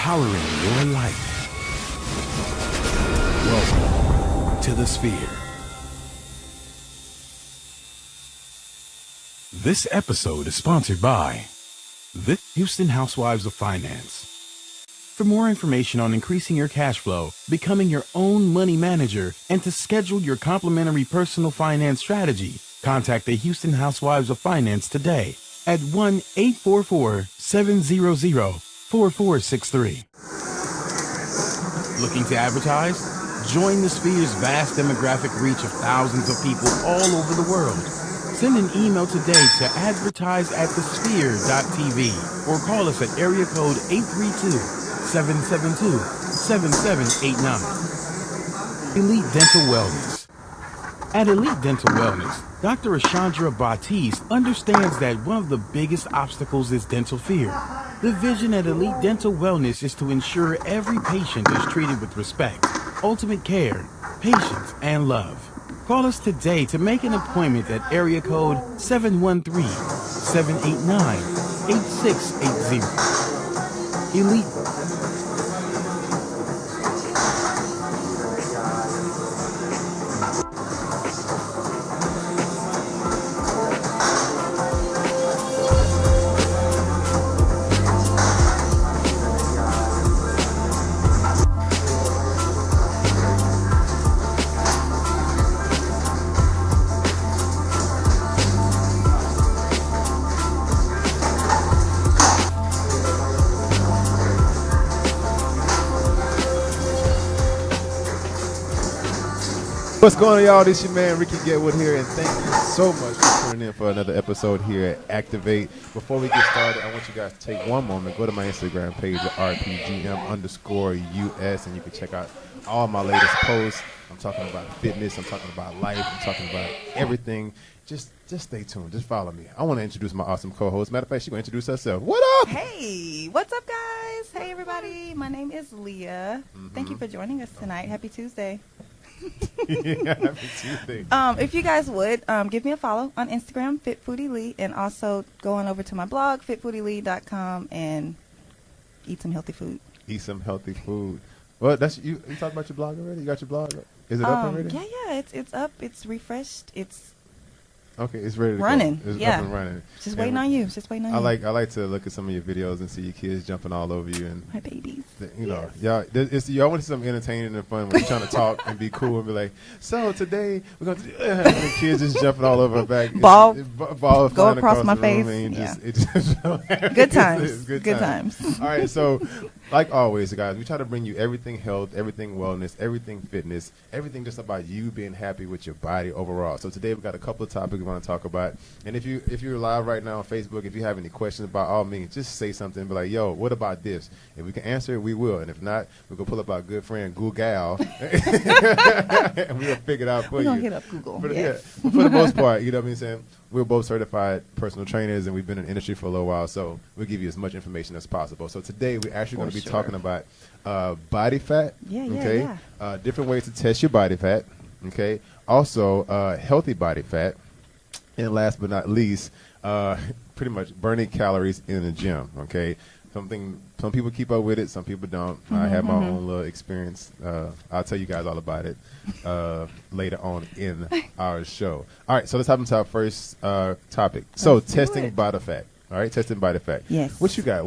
empowering your life. Welcome to the Sphere. This episode is sponsored by the Houston Housewives of Finance. For more information on increasing your cash flow, becoming your own money manager, and to schedule your complimentary personal finance strategy, contact the Houston Housewives of Finance today at 1-844-700-4463. Looking to advertise? Join the Sphere's vast demographic reach of thousands of people all over the world. Send an email today to advertise@thesphere.tv or call us at area code 832-772-7789. Elite Dental Wellness. At Elite Dental Wellness, Dr. Ashandra Batiste understands that one of the biggest obstacles is dental fear. The vision at Elite Dental Wellness is to ensure every patient is treated with respect, ultimate care, patience, and love. Call us today to make an appointment at area code 713-789-8680. Elite. What's going on, y'all? This your man Ricky Getwood here, and thank you so much for tuning in for another episode here at Activate. Before we get started, I want you guys to take one moment, go to my Instagram page at RPGM_US, and you can check out all my latest posts. I'm talking about fitness, I'm talking about life, I'm talking about everything. Just stay tuned. Just follow me. I want to introduce my awesome co-host. Matter of fact, she's going to introduce herself. What up? Hey, what's up, guys? Hey, everybody. My name is Leah. Thank you for joining us tonight. Happy Tuesday. Yeah, happy Tuesday. If you guys would, give me a follow on Instagram, FitFoodieLee, and also go on over to my blog, fitfoodielee.com, and eat some healthy food. Eat some healthy food. Well, that's you talked about your blog already? You got your blog? Is it up already? Yeah, it's up. It's refreshed. It's okay. It's ready to running. Go. It's yeah. up and running. Just waiting on you. Just waiting on you. I like to look at some of your videos and see your kids jumping all over you and my babies. You know, y'all want to see something entertaining and fun when you're trying to talk and be cool and be like, so today we're going to do and the kids just jumping all over her back. Ball go across my face. Good times. Good times. All right, so like always, guys, we try to bring you everything health, everything wellness, everything fitness, everything just about you being happy with your body overall. So today we've got a couple of topics we want to talk about. And if you're live right now on Facebook, if you have any questions, by all means, just say something. Be like, yo, what about this? If we can answer it, we will. And if not, we're going to pull up our good friend Google and we'll figure it out for you. We're going to hit up Google. But, yeah, for the most part, you know what I'm saying? We're both certified personal trainers, and we've been in the industry for a little while, so we'll give you as much information as possible. So today we're actually going to be talking about body fat, different ways to test your body fat, okay? Also, healthy body fat, and last but not least, pretty much burning calories in the gym, okay? Some people keep up with it, some people don't. I have my own little experience. I'll tell you guys all about it later on in our show. All right, so let's hop into our first topic. So testing body fat. All right, testing body fat. Yes. What you got?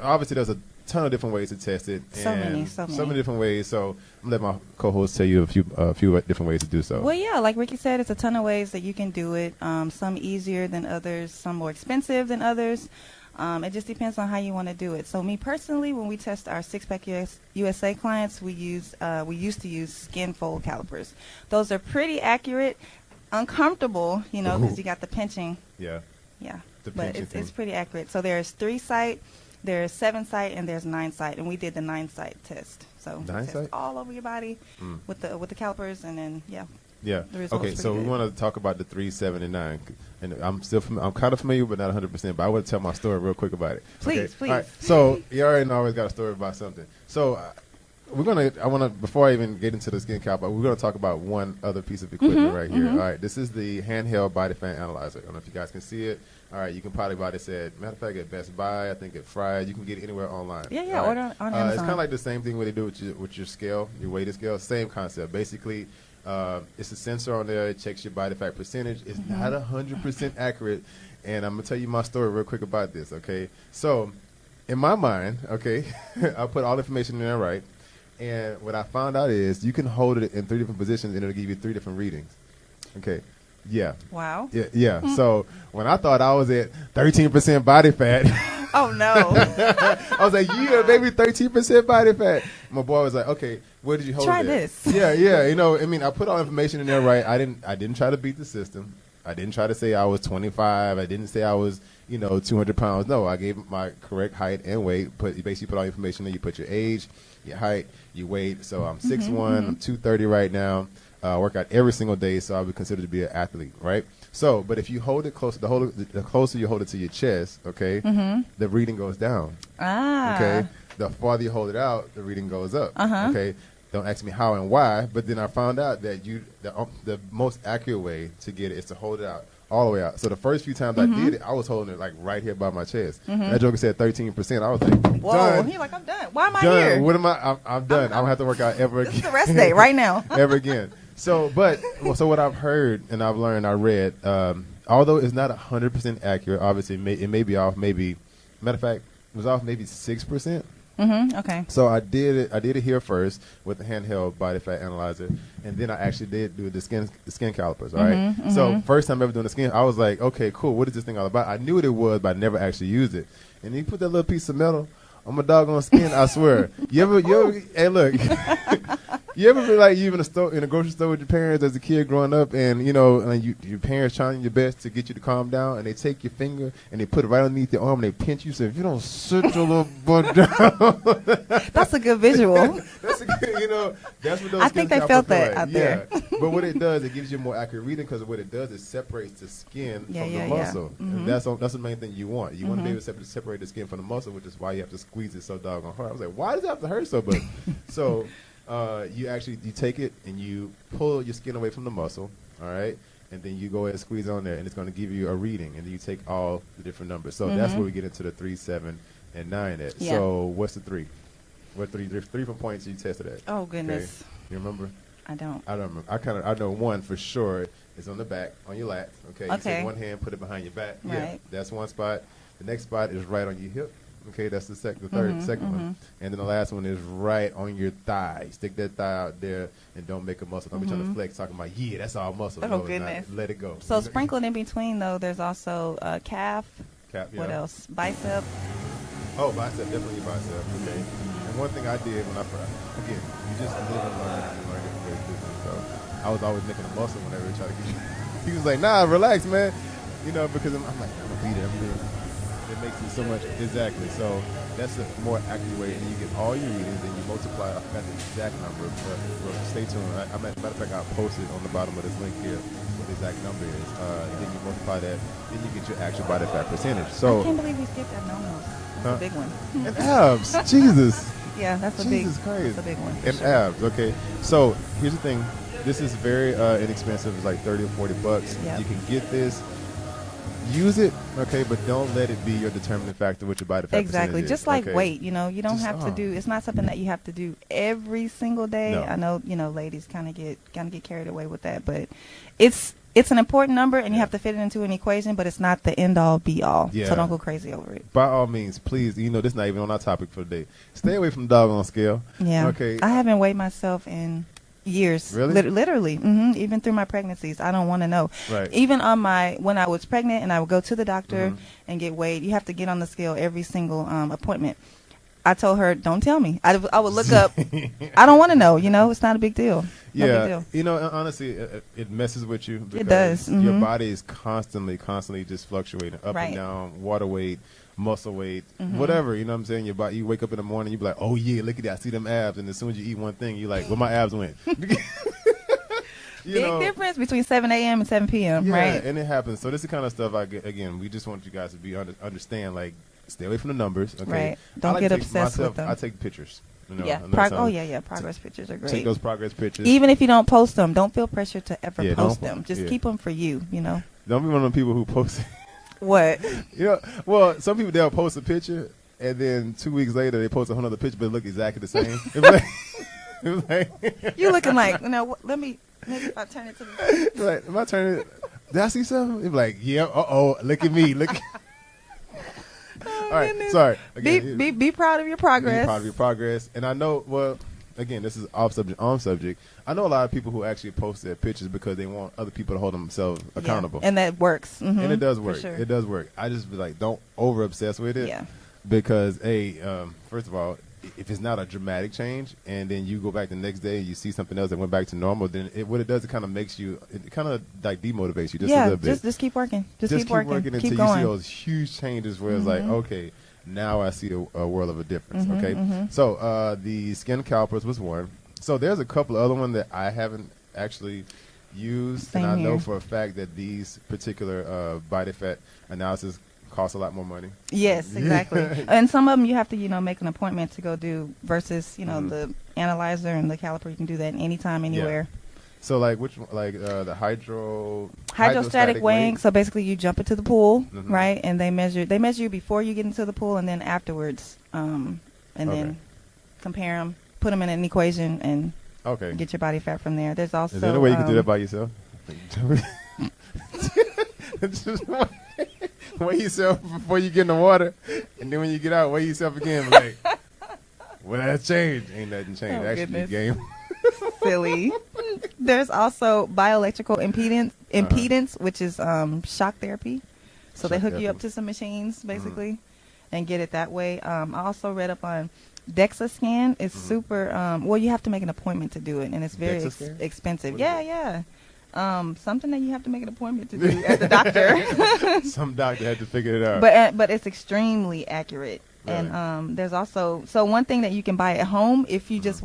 Obviously, there's a ton of different ways to test it. So many. So many different ways. So I'm going to let my co-host tell you a few different ways to do so. Well, yeah, like Ricky said, it's a ton of ways that you can do it. Some easier than others, some more expensive than others. It just depends on how you want to do it. So me personally, when we test our Six-Pack USA clients, we used to use skin fold calipers. Those are pretty accurate, uncomfortable, because you got the pinching. Yeah. Yeah. But it's pretty accurate. So there's 3-site, there's 7-site, and there's 9-site, and we did the 9-site test. So 9-site? all over your body with the calipers, and then Yeah. Okay, so we want to talk about the 3, 7, and 9. And I'm kind of familiar, but not 100%. But I want to tell my story real quick about it. Please. All right. So you already always got a story about something. So before I even get into the skin caliper, we're gonna talk about one other piece of equipment right here. All right, this is the handheld body fat analyzer. I don't know if you guys can see it. All right, you can probably buy this matter of fact, at Best Buy, I think at Fried. You can get it anywhere online. Yeah, right? Order on Amazon. It's kind of like the same thing what they do with your scale, your weighted scale. Same concept. Basically, it's a sensor on there. It checks your body fat percentage. It's not 100% accurate. And I'm going to tell you my story real quick about this, okay? So, in my mind, okay, I put all the information in there, right? And what I found out is you can hold it in 3 different positions and it'll give you 3 different readings. Okay. Yeah. Wow. Yeah. So when I thought I was at 13% body fat. Oh, no. I was like, yeah, baby, 13% body fat. My boy was like, okay, where did you hold it? Try this. Yeah. You know, I mean, I put all information in there, right? I didn't try to beat the system. I didn't try to say I was 25. I didn't say I was, 200 pounds. No, I gave my correct height and weight. You basically put all the information in. You put your age, your height, your weight. So I'm 6'1", I'm 230 right now. Work out every single day, so I would consider to be an athlete, right? So, but if you hold it close, the closer you hold it to your chest, okay, the reading goes down. Okay, the farther you hold it out, the reading goes up. Okay, don't ask me how and why, but then I found out that the most accurate way to get it is to hold it out all the way out. So the first few times I did it, I was holding it like right here by my chest. That joker said 13%. I was like, whoa, done. he's like, I'm done. Why am I Done. here? What am I? I'm done. I don't have to work out ever again. This is the rest day right now. Ever again. So what I've heard and I've learned, I read, although it's not 100% accurate, obviously it may be off. Maybe, matter of fact, it was off maybe 6%. Okay. So I did it here first with the handheld body fat analyzer, and then I actually did do the skin calipers. All right. So first time ever doing the skin, I was like, okay, cool. What is this thing all about? I knew what it was, but I never actually used it. And you put that little piece of metal on my doggone skin. I swear. You ever? Hey, look. You ever been like you in a grocery store with your parents as a kid growing up, and your parents trying your best to get you to calm down, and they take your finger and they put it right underneath your arm and they pinch you. So if you don't sit your little butt down, that's a good visual. That's a good, that's what those. I think they felt that out there. But what it does, it gives you a more accurate reading because what it does is separates the skin from the muscle. And that's the main thing you want. You want to be able to separate the skin from the muscle, which is why you have to squeeze it so doggone hard. I was like, why does it have to hurt so much? So. You take it and you pull your skin away from the muscle, all right, and then you go ahead and squeeze on there, and it's going to give you a reading, and then you take all the different numbers. So that's where we get into the 3, 7, and 9 at. Yeah. So what's the 3? What 3 different points you tested at? Oh goodness, okay. You remember? I don't. I don't remember. I know one for sure. It's on the back, on your lats. Okay. You take one hand, put it behind your back. Right. Yeah, that's one spot. The next spot is right on your hip. Okay, that's the second one. And then the last one is right on your thigh. Stick that thigh out there and don't make a muscle. Don't be trying to flex talking about, that's all muscle. Oh, goodness. Let it go. So sprinkled in between, though, there's also calf. Yeah. What else? Bicep. Oh, bicep. Definitely bicep. Okay. And one thing I did when again, you just live and learn different ways to do things. So I was always making a muscle whenever they try to get you. He was like, nah, relax, man. Because I'm like, I'm going to beat it. I'm doing it. It makes it so much exactly. So that's a more accurate way, and you get all your readings, and you multiply. I forgot the exact number, but stay tuned. Matter of fact, I'll post it on the bottom of this link here what the exact number is. And then you multiply that, then you get your actual body fat percentage. So I can't believe we skipped abdominals. That's a big one. And abs, Jesus. Yeah, that's a Jesus Christ. That's a big one. And abs. Okay. So here's the thing. This is very inexpensive. It's like $30 or $40. Yep. You can get this. Use it, okay, but don't let it be your determining factor with your body fat Exactly, just like weight, you don't just, have to do. It's not something that you have to do every single day. No. I know, ladies kind of get carried away with that, but it's an important number, and you have to fit it into an equation, but it's not the end all be all. Yeah. So don't go crazy over it. By all means, please. This is not even on our topic for the day. Stay away from the doggone scale. Yeah. Okay. I haven't weighed myself in years. Really? Literally. Even through my pregnancies. I don't want to know. Right. Even on when I was pregnant and I would go to the doctor and get weighed, you have to get on the scale every single appointment. I told her, don't tell me. I would look up. I don't want to know. It's not a big deal. No big deal. Honestly, it messes with you. Because it does. Your body is constantly just fluctuating up Right. and down, water weight, muscle weight, whatever. You know what I'm saying? Your body. You wake up in the morning, you be like, oh yeah, look at that. I see them abs. And as soon as you eat one thing, you're like, where my abs went? Big difference between 7 a.m. and 7 p.m. Yeah, right? and it happens. So this is the kind of stuff again, we just want you guys to be understand, like, stay away from the numbers. Okay. Right. Don't get obsessed with them. I take pictures. You know, Yeah. Progress pictures are great. Take those progress pictures. Even if you don't post them, don't feel pressure to ever post don't- them. Just yeah. keep them for you. You know. Don't be one of them people who post. What? You know, well, some people they'll post a picture and then 2 weeks later they post another picture, but it look exactly the same. It was like You looking like maybe if I turn it to the. like, am I turning? Did I see something? It'd be like, yeah. Look at me. Look. All right, goodness. sorry. Again, Be proud of your progress. Be proud of your progress. And I know, well, again, this is off subject, on subject. I know a lot of people who actually post their pictures because they want other people to hold themselves accountable. And that works. Mm-hmm, And it does work. Sure. It does work. I just be like, don't over obsess with it. Yeah. Because, first of all, if it's not a dramatic change, and then you go back the next day and you see something else that went back to normal, then what it does, it kind of makes you, it kind of like demotivates you just a little bit. Just keep working. Just keep working working. until Keep you see going. those huge changes where it's like, okay, now I see a world of a difference. Mm-hmm, Okay, so the skin calipers was one. So there's a couple of other ones that I haven't actually used, Same and I know here. for a fact that these particular body fat analysis cost a lot more money. Yes, exactly. And some of them you have to, make an appointment to go do versus, the analyzer and the caliper. You can do that anytime, anywhere. So like which one, like the Hydrostatic weighing. So basically, you jump into the pool, Mhm. right? And they measure you before you get into the pool, and then afterwards, and then compare them, put them in an equation, and Okay. get your body fat from there. There's also Is there any way you can do that by yourself? Just weigh yourself before you get in the water, and then when you get out, weigh yourself again. Like, well, that changed. Ain't nothing changed. Oh, Actually, goodness. game. silly. There's also bioelectrical impedance, which is shock therapy. So they Shock hook you therapy. up to some machines basically, and get it that way. I also read up on DEXA scan. It's super. Well, you have to make an appointment to do it, and it's very DEXA scan? expensive. What is Yeah. Something that you have to make an appointment to do at the doctor. Some doctor had to figure it out. But it's extremely accurate. Really? And there's also one thing that you can buy at home if you just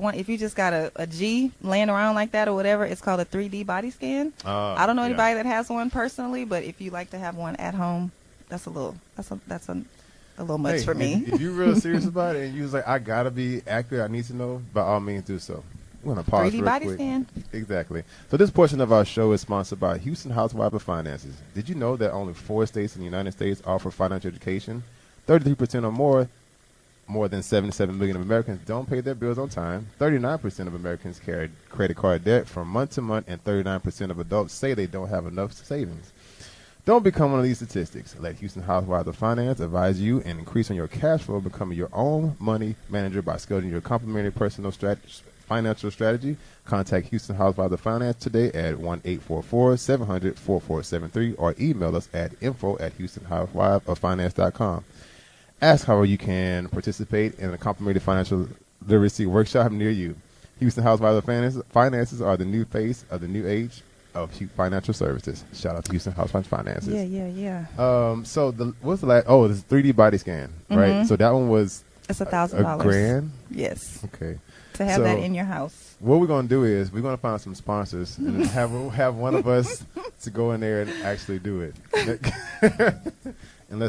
got a G laying around like that or whatever. It's called a 3D body scan. I don't know anybody that has one personally, but if you like to have one at home, that's a little much for me. If you're real serious about it and you was like, I gotta be accurate, I need to know, by all means do so. We're gonna pause 3D real body quick. scan. Exactly. So this portion of our show is sponsored by Houston Housewife of Finances. Did you know that only 4 states in the United States offer financial education? 33% or more than 77 million of Americans don't pay their bills on time. 39% of Americans carry credit card debt from month to month, and 39% of adults say they don't have enough savings. Don't become one of these statistics. Let Houston Housewives of Finance advise you and increase on your cash flow, becoming your own money manager by scheduling your complimentary financial strategy. Contact Houston Housewives of Finance today at 1-844-700-4473 or email us at info@houstonhousewifeoffinance.com. Ask how you can participate in a complimentary financial literacy workshop near you. Houston Housewives of Finances are the new face of the new age of financial services. Shout out to Houston Housewives Finances. Yeah. So what's the last? Oh, this 3D body scan, right? So that one was It's a $1,000. grand. Yes. Okay. To have that in your house. What we're gonna do is we're gonna find some sponsors and have one of us to go in there and actually do it. And I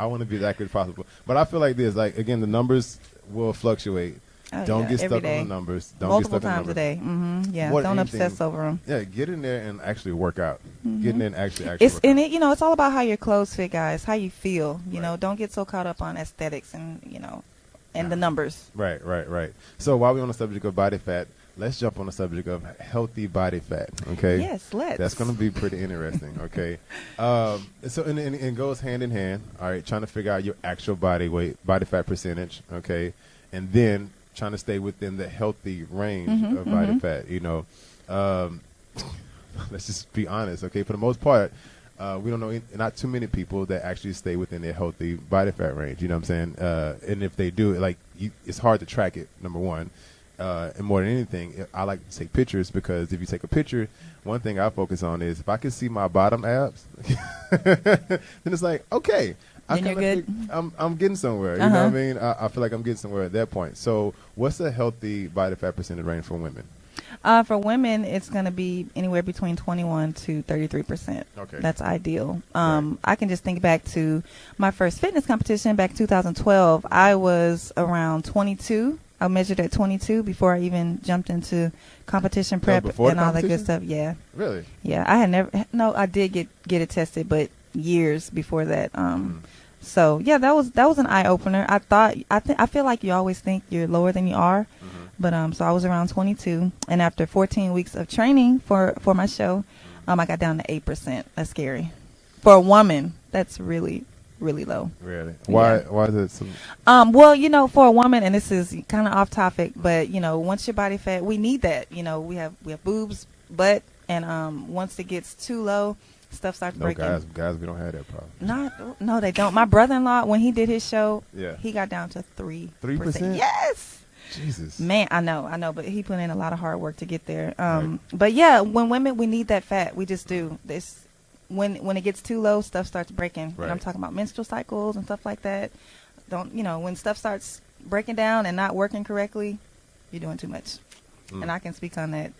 want to be as accurate as possible. But I feel like this, like again, the numbers will fluctuate. Oh, Don't yeah, get every stuck on day. the numbers. Don't Multiple get stuck times on a the numbers. day. Yeah. What Don't anything- obsess over them. Yeah, get in there and actually work out. Get in there and actually It's work in out. it. It's all about how your clothes fit, guys. How you feel. You know, Right. don't get so caught up on aesthetics and the numbers. Right. So while we're on the subject of body fat, let's jump on the subject of healthy body fat. Okay. Yes, let's. That's going to be pretty interesting. Okay. So and it goes hand in hand. All right, trying to figure out your actual body weight, body fat percentage. Okay, and then trying to stay within the healthy range of body fat. Let's just be honest. Okay, for the most part. We don't know, not too many people that actually stay within their healthy body fat range. You know what I'm saying? And if they do, it's hard to track it, number one. And more than anything, I like to take pictures because if you take a picture, one thing I focus on is if I can see my bottom abs, then it's like, okay. Then you're good. I'm getting somewhere. You know what I mean? I feel like I'm getting somewhere at that point. So what's a healthy body fat percentage range for women? For women, it's going to be anywhere between 21 to 33%. Okay. That's ideal. Right. I can just think back to my first fitness competition back in 2012. I was around 22 I measured at 22 before I even jumped into competition prep before and the all that good competition? stuff. Yeah. Really? Yeah, I had never. No, I did get it tested, but years before that. So yeah, that was an eye opener. I feel like you always think you're lower than you are, but so I was around 22, and after 14 weeks of training for my show, I got down to 8%. That's scary for a woman. That's really low. Really? Why? Yeah. Why is it so? Well, for a woman, and this is kind of off topic, but once your body fat, we need that. We have boobs, butt, and once it gets too low, stuff starts breaking. Guys, we don't have that problem. No, they don't. My brother-in-law, when he did his show, Yeah. he got down to 3%. 3%? Yes. Jesus. Man, I know, but he put in a lot of hard work to get there. Right. But yeah, when women, we need that fat. We just do. This when it gets too low, stuff starts breaking. Right. And I'm talking about menstrual cycles and stuff like that. When stuff starts breaking down and not working correctly, you're doing too much. And I can speak on that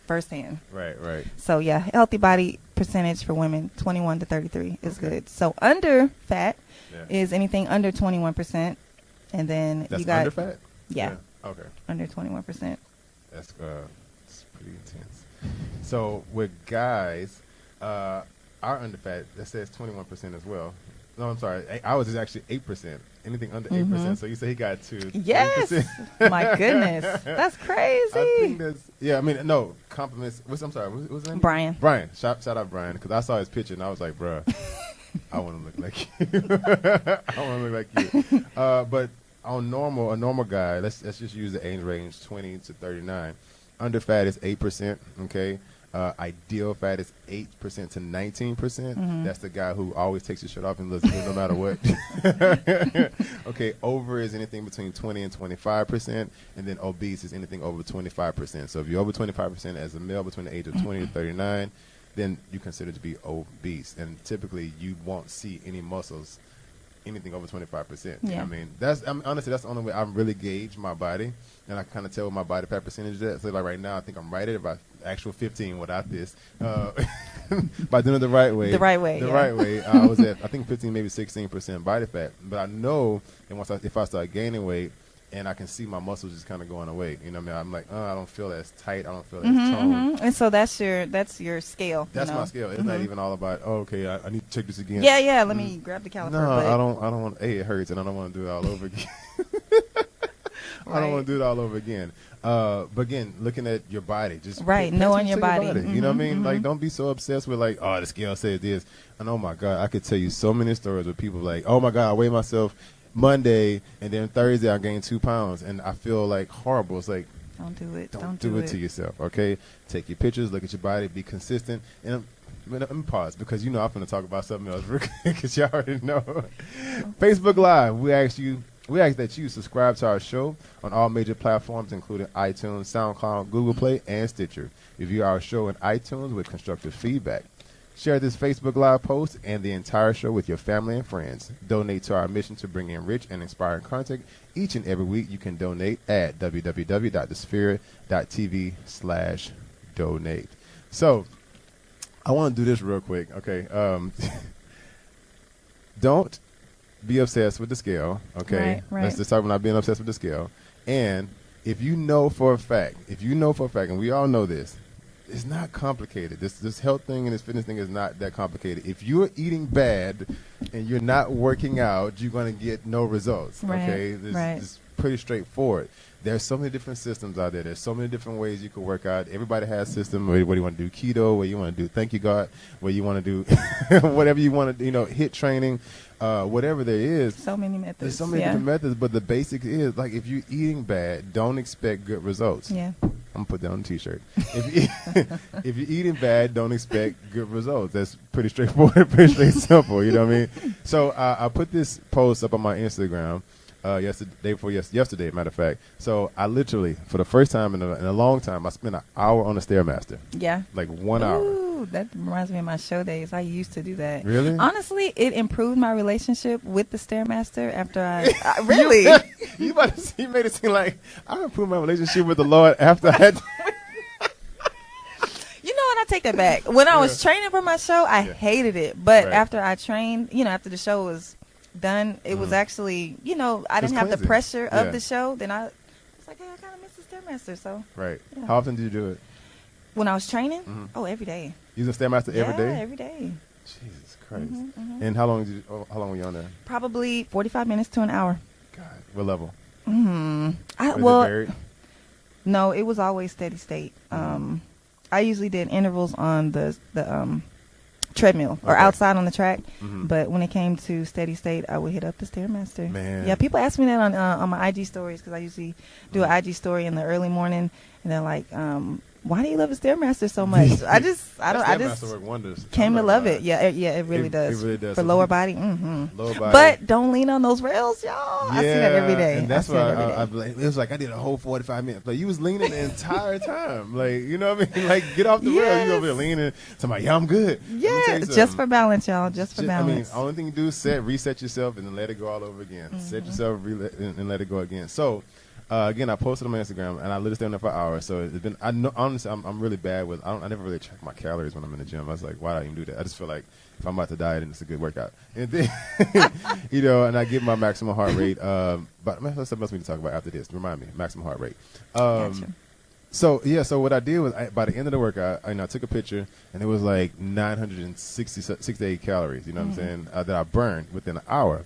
firsthand. Right. So yeah, healthy body percentage for women 21 to 33 is good. So under fat is anything under 21%, and then That's you got under fat. Yeah. Okay. Under 21%. That's it's pretty intense. So with guys, our under fat that says 21% as well. No, I'm sorry. Ours is actually 8%. Anything under 8%. So you say he got to Yes. 8%. My goodness, that's crazy. I think that's no compliments. I'm sorry. What's his name? Brian. Shout out Brian, because I saw his picture and I was like, bruh, I want to look like you. I want to look like you. But on a normal guy, let's just use the age range 20 to 39. Under fat is 8%. Okay. Ideal fat is 8% to 19%. That's the guy who always takes his shirt off and looks good no matter what. Okay, over is anything between 20 and 25%, and then obese is anything over 25%. So if you're over 25% as a male between the age of 20 to 39, then you consider to be obese. And typically you won't see any muscles anything over 25%. Yeah. I mean, honestly, that's the only way I really gauge my body, and I kind of tell what my body fat percentage is. So like right now, I think I'm right at about actual 15 without this. By doing it the right way. The right way. I was at, I think 15, maybe 16% body fat. But I know, and if I start gaining weight, and I can see my muscles just kind of going away. You know what I mean? I'm like, I don't feel as tight. I don't feel as toned. And so that's your scale. That's my scale. It's not even all about, okay, I need to check this again. Yeah. Let me grab the caliper. No, I don't want. It hurts, and I don't want to do it all over again. I don't want to do it all over again. But again, looking at your body, just knowing your body. You know what I mean? Like, don't be so obsessed with like, the scale says this. And oh my God, I could tell you so many stories where people like, oh my God, I weigh myself Monday, and then Thursday I gained 2 pounds, and I feel like horrible. It's like, don't do it. Don't do it to yourself. Okay, take your pictures, look at your body, be consistent. And let me pause, because I'm going to talk about something else because you already know. Facebook Live, we ask that you subscribe to our show on all major platforms, including iTunes, SoundCloud, Google Play, and Stitcher. Review our show in iTunes with constructive feedback. Share this Facebook Live post and the entire show with your family and friends. Donate to our mission to bring in rich and inspiring content each and every week. You can donate at www.thesphere.tv/donate. So, I want to do this real quick, okay? Don't be obsessed with the scale, okay? Right. Let's just talk about not being obsessed with the scale. And if you know for a fact, and we all know this, it's not complicated. This health thing and this fitness thing is not that complicated. If you're eating bad and you're not working out, you're going to get no results. Okay, it's pretty straightforward. There's so many different systems out there. There's so many different ways you can work out. Everybody has a system. Whether you want to do keto, where you want to do thank you God, where you want to do whatever you want to do, HIIT training, whatever there is. So many methods. There's so many different methods, but the basic is, like, if you're eating bad, don't expect good results. Yeah. I'm going to put that on a T-shirt. If you're eating bad, don't expect good results. That's pretty straightforward, pretty simple. You know what I mean? So I put this post up on my Instagram yesterday, matter of fact. So I literally, for the first time in a long time, I spent an hour on the Stairmaster. Yeah. Like 1 hour. Ooh, that reminds me of my show days. I used to do that. Really? Honestly, it improved my relationship with the Stairmaster after I really. You made it seem like I improved my relationship with the Lord after I had. You know what? I take that back. When I was training for my show, I hated it. But after I trained, after the show was done, it was actually, I didn't have the pressure of the show. Then I was like, hey, I kind of miss the Stairmaster. So Right. Yeah. How often do you do it? when I was training, every day. Using Stairmaster every day? Yeah, every day. Jesus Christ. And how long were you on there? Probably 45 minutes to an hour. God, what level? Mm-hmm. Was it varied? No, it was always steady state. I usually did intervals on the treadmill or Okay. outside on the track, but when it came to steady state, I would hit up the Stairmaster. Man. Yeah, people ask me that on my IG stories because I usually do an IG story in the early morning, and they're like, "Why do you love the Stairmaster so much?" I just work wonders. came to I'm not love gonna it. Yeah, it really does. It really does. For So lower people- body. Lower body. But don't lean on those rails, y'all. I see that every day. And that's I see that why every day. it was like I did a whole 45 minutes. Like you was leaning the entire time. Like, you know what I mean? Like get off the rail. Yes. You over there leaning. Somebody, yeah, I'm good. Let me tell Yeah, you just something. for balance, y'all. Just for I mean, balance. only thing you do is reset yourself, and then let it go all over again. Set yourself, and let it go again. So, again, I posted on my Instagram, and I literally stayed on there for hours. So it's been. I know, honestly, I'm really bad with. I never really check my calories when I'm in the gym. I was like, why do I even do that? I just feel like if I'm about to die, then it's a good workout. And then, you know, and I get my maximum heart rate. But that's something else we need to talk about after this. Remind me, maximum heart rate. Gotcha. So what I did was by the end of the workout, I took a picture, and it was like 968 calories. You know what I'm saying? That I burned within an hour.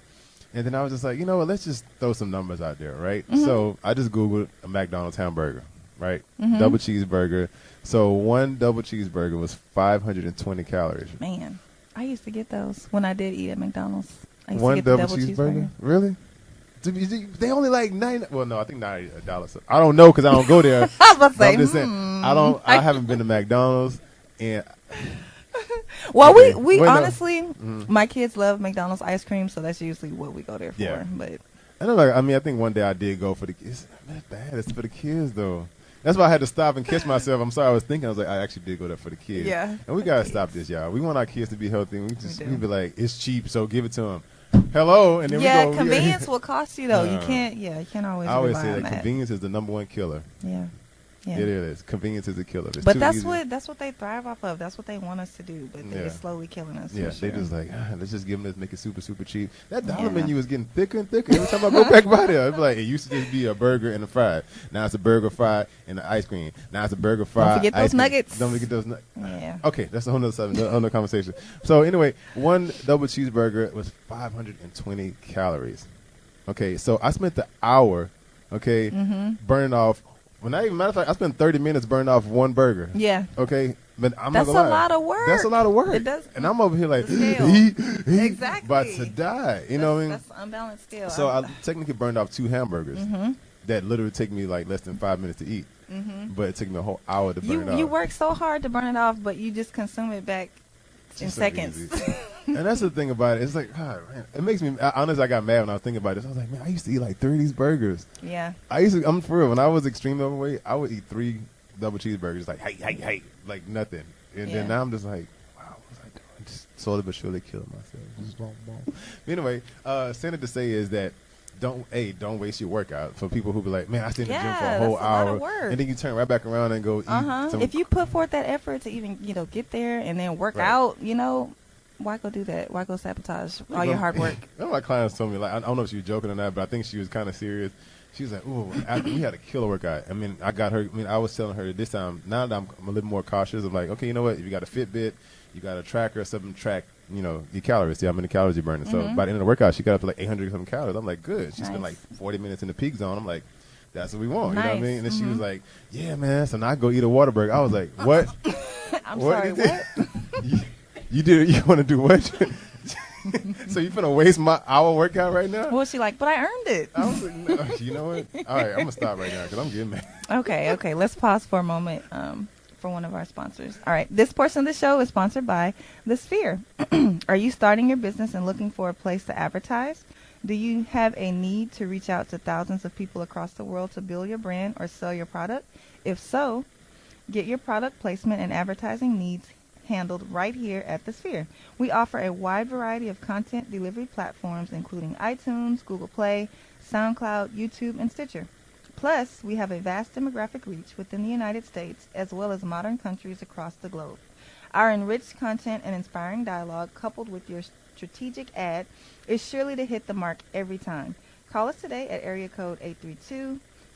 And then I was just like, you know what? Let's just throw some numbers out there, right? So I just Googled a McDonald's hamburger, right? Double cheeseburger. So one double cheeseburger was 520 calories. Man, I used to get those when I did eat at McDonald's. I used One to get the double cheeseburger? Really? They only like $9. Well, no, I think $90. I don't know because I don't go there. I was about to But say, I'm just saying, I haven't been to McDonald's, and Well, Okay. we Well, no. honestly, my kids love McDonald's ice cream, so that's usually what we go there for. Yeah. But I know, like, I mean, I think one day I did go for the kids. That's bad. It's for the kids, though. That's why I had to stop and catch myself. I'm sorry. I was thinking. I was like, I actually did go there for the kids. Yeah. And we gotta stop this, y'all. We want our kids to be healthy. We do. be like, it's cheap, so give it to them. Hello, and then yeah, we go. convenience will cost you though. You Uh, can't. Yeah, you can't always. I always rely say on that that. convenience is the #1 killer. Yeah. Yeah. It is. Convenience is a killer. It's But too that's easy. what they thrive off of. That's what they want us to do. But they're Yeah. slowly killing us. Yeah, for they sure. just like, let's just give them this, make it super, super cheap. That dollar Yeah. menu is getting thicker and thicker. Every time I go back by there, it's like, it used to just be a burger and a fry. Now it's a burger, fry, and an ice cream. Now it's a burger, fry, forget ice those cream. nuggets. Don't forget those nuggets. Yeah. Okay, that's a whole nother subject, whole nother conversation. So anyway, one double cheeseburger was 520 calories. Okay, so I spent the hour, burning off. Well, not even matter of fact, I spent 30 minutes burning off one burger. Yeah. Okay, but I'm That's not gonna a lie. lot of work. That's a lot of work. It does- And I'm over here like, the scale. Exactly. about to die. You know what I mean? That's unbalanced scale. So I technically burned off 2 hamburgers that literally take me like less than 5 minutes to eat. But it took me a whole hour to burn it off. you work so hard to burn it off, but you just consume it back in Just so seconds. easy. And that's the thing about it. It's like, God, man, it makes me. Honestly, I got mad when I was thinking about this. I was like, man, I used to eat like 3 of these burgers. Yeah. I'm for real. When I was extremely overweight, I would eat 3 double cheeseburgers, like hey, like nothing. And Yeah. then now I'm just like, wow, what was I doing? Just slowly but surely killing myself. Just boom, boom. Anyway, saying it to say is that don't waste your workout. For people who be like, man, I stayed in the gym for a whole that's a lot hour, of work. and then you turn right back around and go eat. Some, If you put forth that effort to even get there and then work Right. out, why go do that? Why go sabotage all your hard work? One of my clients told me, like, I don't know if she was joking or not, but I think she was kind of serious. She was like, "Ooh, we had a killer workout." I mean, I was telling her this time. Now that I'm a little more cautious, I'm like, okay, you know what? If you got a Fitbit, you got a tracker or something, track, your calories, see how many calories you're burning. So by the end of the workout, she got up to like 800 something calories. I'm like, good. She spent like 40 minutes in the peak zone. I'm like, that's what we want. You know what I Nice. mean? And then she was like, yeah, man. So now I go eat a Whataburger. I was like, what? I'm What sorry, is it? what? You want to do what? So you finna waste my hour workout right now? What was she like? But I earned it. I was like, no, you know what? All right, I'm gonna stop right now because I'm getting mad. Okay. Let's pause for a moment for one of our sponsors. All right. This portion of the show is sponsored by The Sphere. Are you starting your business and looking for a place to advertise? Do you have a need to reach out to thousands of people across the world to build your brand or sell your product? If so, get your product placement and advertising needs handled right here at The Sphere. We offer a wide variety of content delivery platforms, including iTunes, Google Play, SoundCloud, YouTube, and Stitcher. Plus, we have a vast demographic reach within the United States as well as modern countries across the globe. Our enriched content and inspiring dialogue, coupled with your strategic ad, is surely to hit the mark every time. Call us today at area code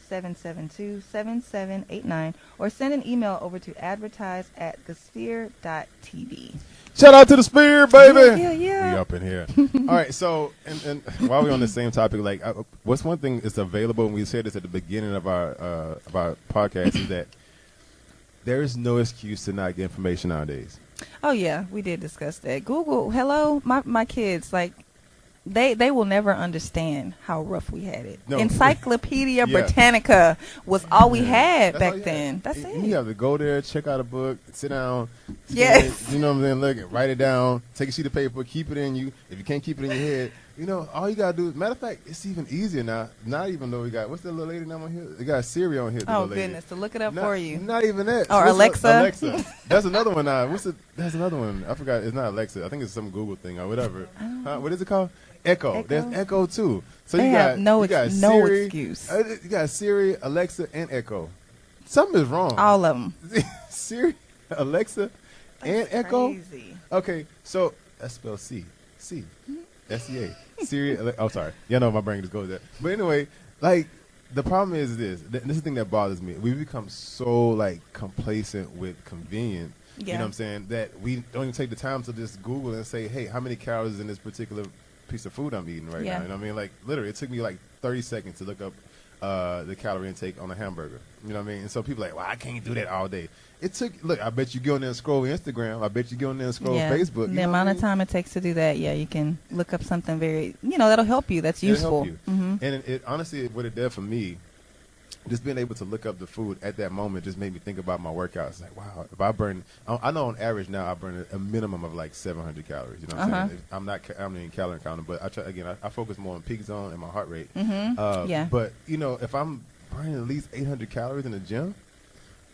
888-772-7789 or send an email over to advertise@thesphere.tv. Shout out to the Sphere, baby. Yeah. We up in here. All right, so and while we're on the same topic, like, what's one thing that's available, and we said this at the beginning of our podcast, is that there is no excuse to not get information nowadays. Oh yeah, we did discuss that. Google, hello, my kids, like, they will never understand how rough we had it. No. Encyclopedia Yeah. Britannica was all we had That's back all you then. had. That's And it. You have to go there, check out a book, sit down, scan Yes. it, you know what I'm saying, look, write it down, take a sheet of paper, keep it in you. If you can't keep it in your head, you know, all you got to do, matter of fact, it's even easier now, not even though we got, what's that little lady name on here? We got Siri on here. the Oh little lady. goodness, to look it up Not, for you. Not even that. Or What's Alexa. Alexa. That's another one now. That's another one. I forgot. It's not Alexa. I think it's some Google thing or whatever. What is it called? Echo. There's Echo too. So They you have got no Siri, excuse. You got Siri, Alexa, and Echo. Something is wrong. All of them. Siri, Alexa, and Echo. Crazy. Okay, so that's spelled S-E-A. Siri. Oh, sorry. Yeah, no, my brain just goes there. But anyway, like, the problem is this. This is the thing that bothers me. We become so, like, complacent with convenience. Yeah. You know what I'm saying? That we don't even take the time to just Google and say, hey, how many calories in this particular piece of food I'm eating right Yeah. now? You know what I mean? Like, literally, it took me like 30 seconds to look up the calorie intake on a hamburger. You know what I mean? And so people are like, well, I can't do that all day. It took, look, I bet you go in there and scroll Instagram. I bet you go in there and scroll Facebook. The amount of time it takes to do that, yeah, you can look up something very, that'll help you. That's useful. It'll help you. Mm-hmm. And it honestly, what it did for me, just being able to look up the food at that moment just made me think about my workouts. Like, wow, if I burn, I know on average now I burn a minimum of like 700 calories. You know what I'm saying? I'm not even calorie counting, but I try, again, I focus more on peak zone and my heart rate. Yeah. But, if I'm burning at least 800 calories in the gym,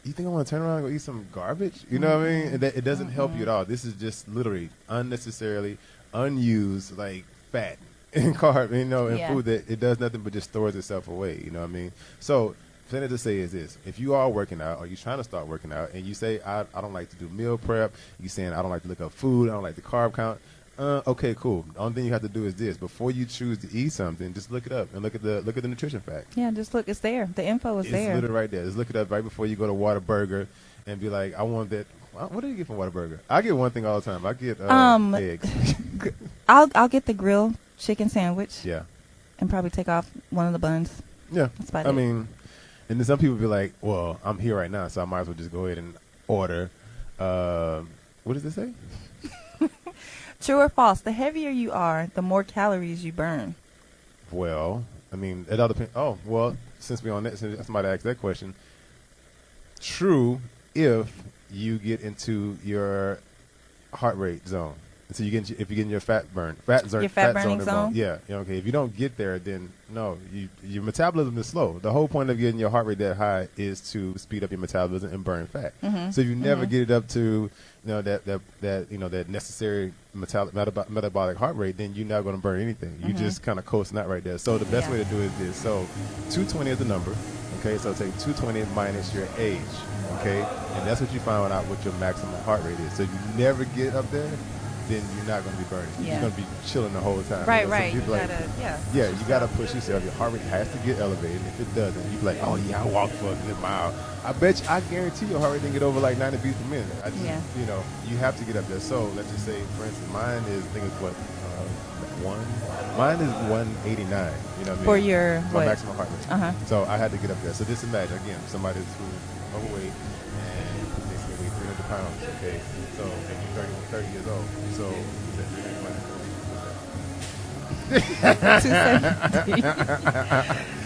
you think I want to turn around and go eat some garbage? You know what I mean? And it doesn't help you at all. This is just literally unnecessarily unused, like, fat and carb, and food that it does nothing but just stores itself away. You know what I mean? So, thing to say is this: if you are working out or you're trying to start working out, and you say I don't like to do meal prep, you saying I don't like to look up food, I don't like the carb count. Okay, cool. The only thing you have to do is this: before you choose to eat something, just look it up and look at the nutrition fact. Yeah, just look. It's there. The info is there. It's literally right there. Just look it up right before you go to Whataburger and be like, I want that. What do you get from Whataburger? I get one thing all the time. I get eggs. I'll get the grilled chicken sandwich. Yeah. And probably take off one of the buns. Yeah. That's about I it. mean, and then some people be like, well, I'm here right now, so I might as well just go ahead and order. What does it say? True or false? The heavier you are, the more calories you burn. Well, I mean, it all depends. Oh, well, since we're on that, since somebody asked that question, true if you get into your heart rate zone. So if you get in your fat burning zone. Yeah. Okay. If you don't get there, then no, your metabolism is slow. The whole point of getting your heart rate that high is to speed up your metabolism and burn fat. So if you never get it up to that necessary metabolic heart rate, then you're not going to burn anything. You just kind of coasting out right there. So the best way to do it is this. So 220 is the number. Okay. So take 220 minus your age. Okay. And that's what you find out what your maximum heart rate is. So if you never get up there, then you're not going to be burning. Yeah. You're going to be chilling the whole time. Right, So right. people like, you got to push yourself. Your heart rate has to get elevated. If it doesn't, you're like, oh, yeah, I walk for a good mile. I guarantee your heart rate didn't get over like 90 beats per minute. You have to get up there. So let's just say, for instance, mine is, I think it's what, mine is 189. You know what I mean? For your, my what? maximum heart rate. So I had to get up there. So just imagine, again, somebody who's overweight and they say weigh 300 pounds, okay? So if you're 30 years old, so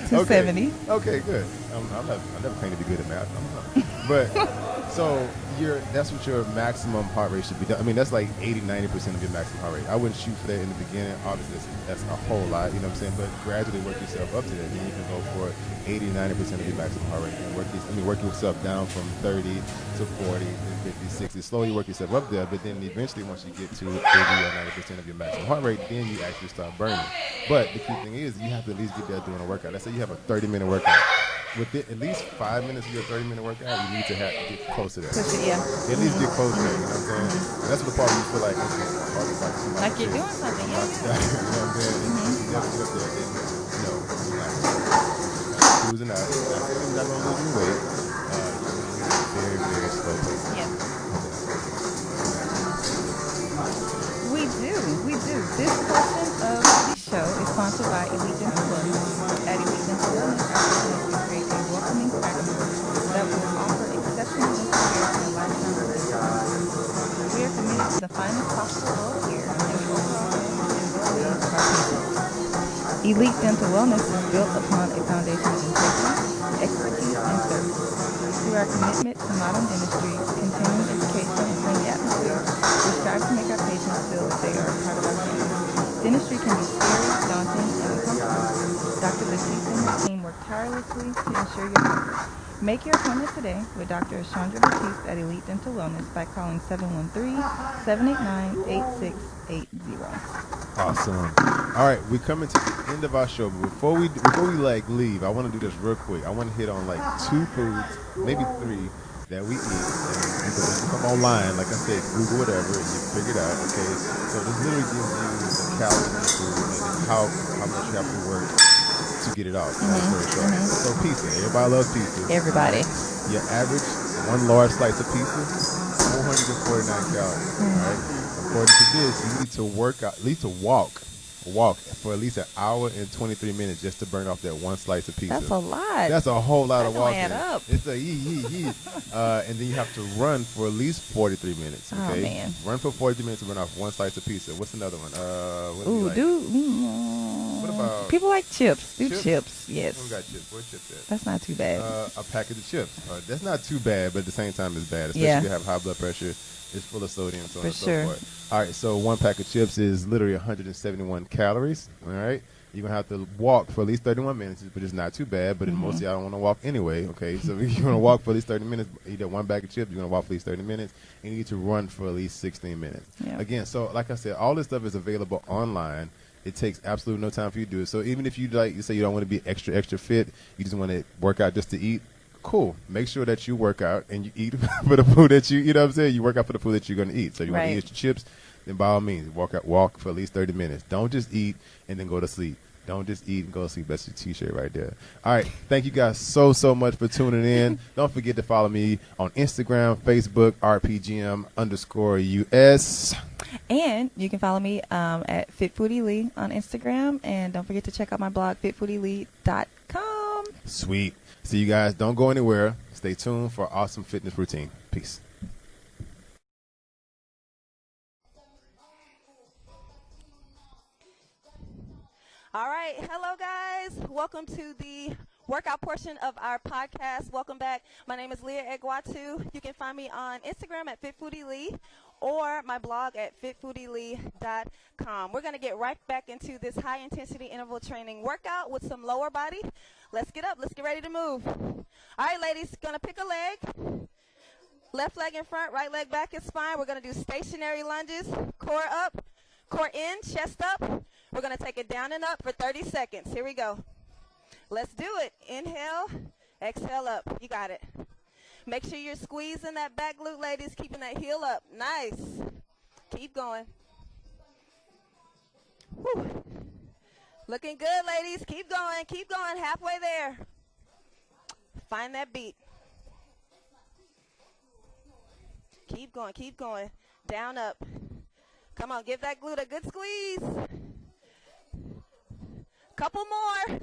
$270. Okay, good. I never claimed to be good at math. But so that's what your maximum heart rate should be. I mean, that's like 80-90% of your maximum heart rate. I wouldn't shoot for that in the beginning. Obviously, that's a whole lot. You know what I'm saying? But gradually work yourself up to that. Then you can go for 80-90% of your maximum heart rate. And work yourself down from 30 to 40 to 50, 60. Slowly work yourself up there. But then eventually, once you get to 80 or 90% of your maximum heart rate, then you actually start burning. But the key thing is you have to at least get there doing a workout. Let's say you have a 30-minute workout. With at least 5 minutes of your 30-minute workout, you need to get close to that. At least get close to that, you know what I'm saying? And that's what the part where you feel like, okay, Like you're doing something, you know what I'm saying? You never get up there, and, cruising out. It's not going to lose your weight. Very, very slow pace. Yes. We do. This portion of the show is sponsored by Elite Dental Wellness. At Elite Dental Wellness, our goal is to create a welcoming practice that will offer exceptional dental care and a lifetime relationship. We are committed to the finest possible oral care and the overall health and well-being of our patients. Elite Dental Wellness is built upon a foundation of integrity, expertise, and service. Through our commitment to modern dentistry, continuing education, and friendly atmosphere, we strive to make our patients feel that they are a part of our family. Dentistry can be scary, daunting, and uncomfortable. Dr. Batiste and her team work tirelessly to ensure your comfort. Make your appointment today with Dr. Chandra Batiste at Elite Dental Wellness by calling 713-789-8680. Awesome. All right, we're coming to the end of our show, but before we like leave, I want to do this real quick. I want to hit on like 2 foods, maybe 3 that we eat. And you can come online, like I said, Google whatever, and you figure it out. Okay, so this literally gives you the calories in the food and how much you have to work to get it off. So pizza, everybody loves pizza. Everybody. Your average 1 large slice of pizza, 449 calories. All right. According to this, you need to work out, at least to walk for at least 1 hour and 23 minutes just to burn off that 1 slice of pizza. That's a lot. That's a whole lot of walking. Add up. It's a yee. And then you have to run for at least 43 minutes. Okay? Oh, man. Run for 43 minutes to burn off 1 slice of pizza. What's another one? What do you like? What about people like chips? Chips. Yes. We got chips. Where's chips at? That's not too bad. A package of chips. That's not too bad, but at the same time, it's bad. Especially if you have high blood pressure. It's full of sodium, so on and so forth. All right, so 1 pack of chips is literally 171 calories. All right, you're gonna have to walk for at least 31 minutes, but it's not too bad. But most of y'all don't want to walk anyway. Okay, so if you're gonna walk for at least 30 minutes, eat that 1 bag of chips. You're gonna walk for at least 30 minutes, and you need to run for at least 16 minutes. Yeah. Again, so like I said, all this stuff is available online. It takes absolutely no time for you to do it. So even if you you say you don't want to be extra fit, you just want to work out just to eat. Cool. Make sure that you work out and you eat for the food that you know what I'm saying? You work out for the food that you're going to eat. So you want to eat your chips, then by all means, walk for at least 30 minutes. Don't just eat and then go to sleep. Don't just eat and go to sleep. That's your T-shirt right there. All right. Thank you guys so much for tuning in. Don't forget to follow me on Instagram, Facebook, RPGM_US. And you can follow me at FitFoodieLee on Instagram. And don't forget to check out my blog, fitfoodielee.com. Sweet. See you guys. Don't go anywhere. Stay tuned for awesome fitness routine. Peace. All right. Hello, guys. Welcome to the workout portion of our podcast. Welcome back. My name is Leah Egwatu. You can find me on Instagram at FitFoodieLee or my blog at fitfoodielee.com. We're going to get right back into this high-intensity interval training workout with some lower body. Let's get up. Let's get ready to move. All right, ladies, going to pick a leg. Left leg in front, right leg back is fine. We're going to do stationary lunges, core up, core in, chest up. We're going to take it down and up for 30 seconds. Here we go. Let's do it. Inhale, exhale up. You got it. Make sure you're squeezing that back glute, ladies, keeping that heel up. Nice. Keep going. Whew. Looking good, ladies. Keep going. Keep going. Halfway there. Find that beat. Keep going. Keep going. Down, up. Come on. Give that glute a good squeeze. Couple more.